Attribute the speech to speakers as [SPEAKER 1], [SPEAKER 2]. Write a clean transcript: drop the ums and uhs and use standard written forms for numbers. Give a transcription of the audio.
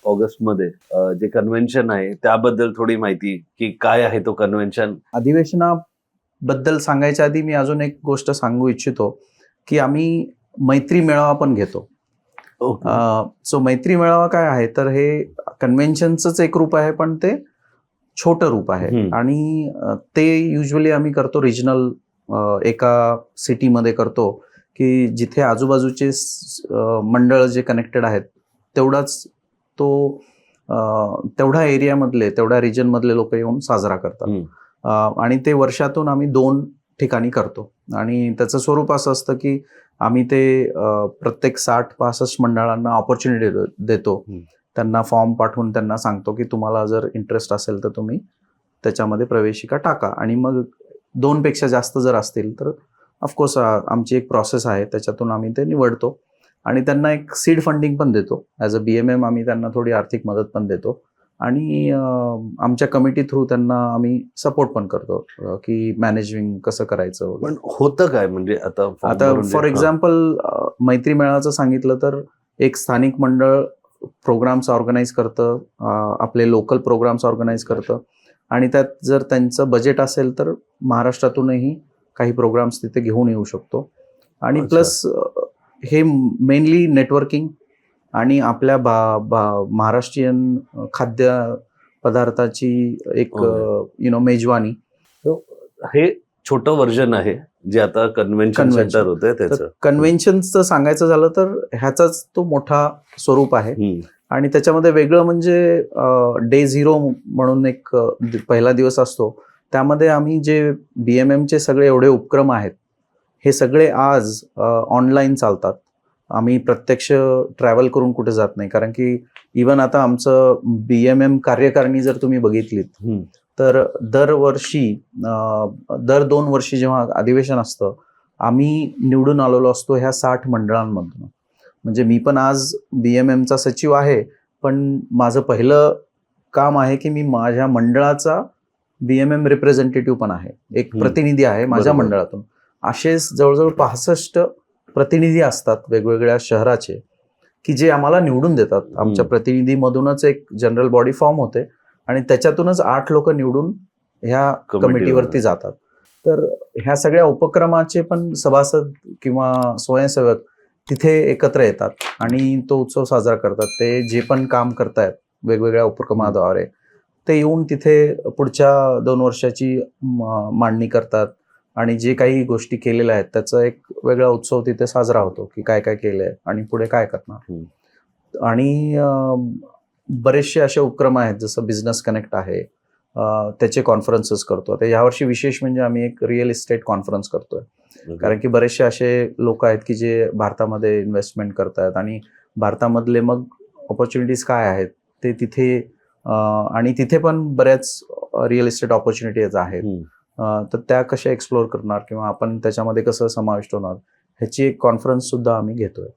[SPEAKER 1] ऑगस्टमध्ये जे कन्व्हेन्शन आहे त्याबद्दल थोडी माहिती, की काय आहे तो कन्व्हेन्शन?
[SPEAKER 2] अधिवेशनाबद्दल सांगायच्या आधी मी अजून एक गोष्ट सांगू इच्छितो, की आम्ही मैत्री मेळावा पण घेतो. सो मैत्री मेळावा काय आहे, तर हे कन्व्हेन्शनचंच एक रूप आहे, पण ते छोटं रूप आहे. आणि ते युजली आम्ही करतो रिजनल एका सिटीमध्ये करतो, की जिथे आजूबाजूचे मंडळ जे कनेक्टेड आहेत तेवढाच तो तेवढ्या एरियामधले तेवढ्या रिजनमधले लोक येऊन साजरा करतात. आणि ते वर्षातून आम्ही 2 ठिकाणी करतो. आणि त्याचं स्वरूप असं असतं की आम्ही ते प्रत्येक 60-65 मंडळांना ऑपॉर्च्युनिटी देतो. त्यांना फॉर्म पाठवून त्यांना सांगतो की तुम्हाला जर इंटरेस्ट असेल तर तुम्ही त्याच्यामध्ये प्रवेशिका टाका. आणि मग 2 पेक्षा जास्त जर असतील तर ऑफकोर्स आमची एक प्रोसेस आहे, त्याच्यातून आम्ही ते निवडतो. आणि त्यांना एक सीड फंडिंग पण देतो. ॲज अ BMM आम्ही त्यांना थोडी आर्थिक मदत पण देतो. आणि आमच्या कमिटी थ्रू त्यांना आम्ही सपोर्ट पण करतो, की मॅनेजिंग कसं करायचं.
[SPEAKER 1] पण होतं काय म्हणजे आता
[SPEAKER 2] फॉर एक्झाम्पल मैत्री मेळावाचं सांगितलं तर एक स्थानिक मंडळ प्रोग्राम्स ऑर्गनाईज करतं, आपले लोकल प्रोग्राम्स ऑर्गनाईज करतं. आणि त्यात जर त्यांचं बजेट असेल तर महाराष्ट्रातूनही काही प्रोग्राम्स तिथे घेऊन येऊ शकतो. आणि प्लस हे मेनली नेटवर्किंग आणि आपल्या महाराष्ट्रीयन खाद्य पदार्थाची एक मेजवानी.
[SPEAKER 1] हे छोटं व्हर्जन आहे जे आता कन्व्हेन्शन सेंटर होतंय त्याचं.
[SPEAKER 2] कन्व्हेन्शनचं सांगायचं झालं तर ह्याचाच तो मोठा स्वरूप आहे. आणि त्याच्यामध्ये वेगळं म्हणजे डे 0 म्हणून एक पहिला दिवस असतो. त्यामध्ये आम्ही जे BMMचे सगळे एवढे उपक्रम आहेत हे सगळे आज ऑनलाईन चालतात. आम्ही प्रत्यक्ष ट्रॅव्हल करून कुठे जात नाही, कारण की इवन आता आमचं BMM कार्यकारिणी जर तुम्ही बघितलीत तर दर 2 वर्षी जेव्हा अधिवेशन असतं आम्ही निवडून आलेलो असतो ह्या 60 मंडळांमधून. म्हणजे मी पण आज BMMचा सचिव आहे, पण माझं पहिलं काम आहे की मी माझ्या मंडळाचा BMM रिप्रेझेंटेटिव्ह पण आहे, एक प्रतिनिधी आहे माझ्या मंडळातून. असे जवळजवळ 65 प्रतिनिधी असतात वेगवेगळ्या शहराचे, की जे आम्हाला निवडून देतात. आमच्या प्रतिनिधीमधूनच एक जनरल बॉडी फॉर्म होते आणि त्याच्यातूनच 8 लोक निवडून ह्या कमिटीवरती जातात. तर ह्या सगळ्या उपक्रमाचे पण सभासद किंवा स्वयंसेवक तिथे एकत्र येतात आणि तो उत्सव साजरा करतात. ते जे पण काम करतायत वेगवेगळ्या उपक्रमाद्वारे ते येऊन तिथे पुढच्या 2 वर्षाची मांडणी करतात. आणि जे काही गोष्टी केलेल्या आहेत त्याचा एक वेगळा उत्सव तिथे साजरा होतो, की काय काय केलंय आणि पुढे काय करणार. आणि बरेचसे असे उपक्रम आहेत, जसं बिझनेस कनेक्ट आहे, त्याचे कॉन्फरन्सेस करतो. आता यावर्षी विशेष म्हणजे आम्ही एक रिअल इस्टेट कॉन्फरन्स करतोय, कारण की बरेचसे असे लोक आहेत की जे भारतामध्ये इन्व्हेस्टमेंट करतायत आणि भारतामधले मग ऑपॉर्च्युनिटीज काय आहेत ते तिथे, आणि तिथे पण बऱ्याच रिअल इस्टेट ऑपॉर्च्युनिटीज आहेत. तर त्या कशा एक्सप्लोअर करणार किंवा आपण त्याच्यामध्ये कसं समाविष्ट होणार ह्याची एक कॉन्फरन्स सुद्धा आम्ही घेतोय.